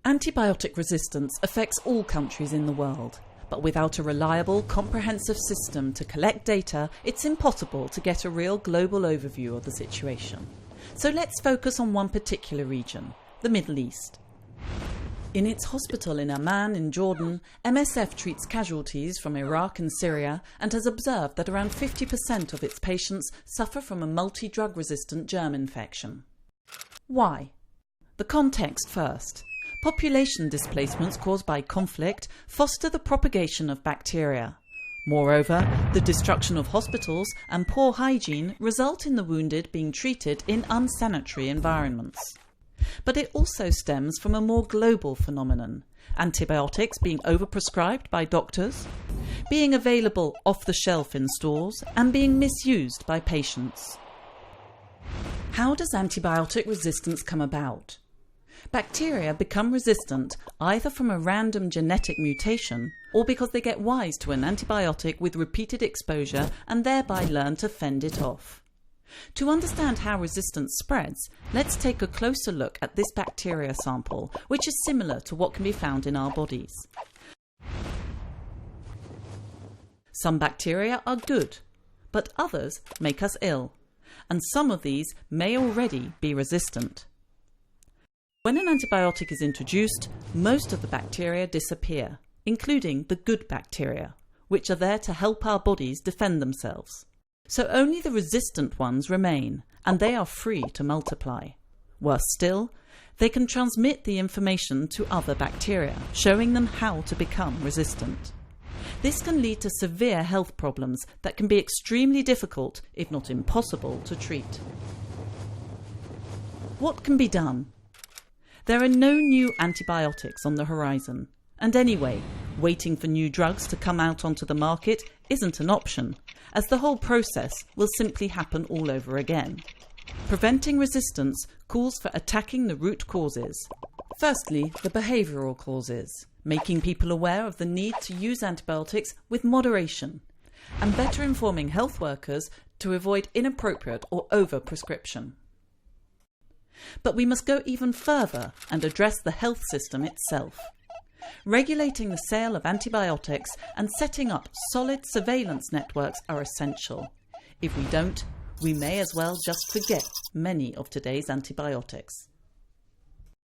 Antibiotic resistance affects all countries in the world, but without a reliable, comprehensive system to collect data, it's impossible to get a real global overview of the situation. So let's focus on one particular region, the Middle East. In its hospital in Amman in Jordan, MSF treats casualties from Iraq and Syria and has observed that around 50% of its patients suffer from a multi-drug resistant germ infection. Why? The context first. Population displacements caused by conflict foster the propagation of bacteria. Moreover, the destruction of hospitals and poor hygiene result in the wounded being treated in unsanitary environments. But it also stems from a more global phenomenon: antibiotics being overprescribed by doctors, being available off the shelf in stores, and being misused by patients. How does antibiotic resistance come about? Bacteria become resistant either from a random genetic mutation or because they get wise to an antibiotic with repeated exposure and thereby learn to fend it off. To understand how resistance spreads, let's take a closer look at this bacteria sample, which is similar to what can be found in our bodies. Some bacteria are good, but others make us ill, and some of these may already be resistant. When an antibiotic is introduced, most of the bacteria disappear, including the good bacteria, which are there to help our bodies defend themselves. So only the resistant ones remain, and they are free to multiply. Worse still, they can transmit the information to other bacteria, showing them how to become resistant. This can lead to severe health problems that can be extremely difficult, if not impossible, to treat. What can be done? There are no new antibiotics on the horizon, and anyway, waiting for new drugs to come out onto the market isn't an option, as the whole process will simply happen all over again. Preventing resistance calls for attacking the root causes. Firstly, the behavioural causes, making people aware of the need to use antibiotics with moderation, and better informing health workers to avoid inappropriate or over-prescription. But we must go even further and address the health system itself. Regulating the sale of antibiotics and setting up solid surveillance networks are essential. If we don't, we may as well just forget many of today's antibiotics.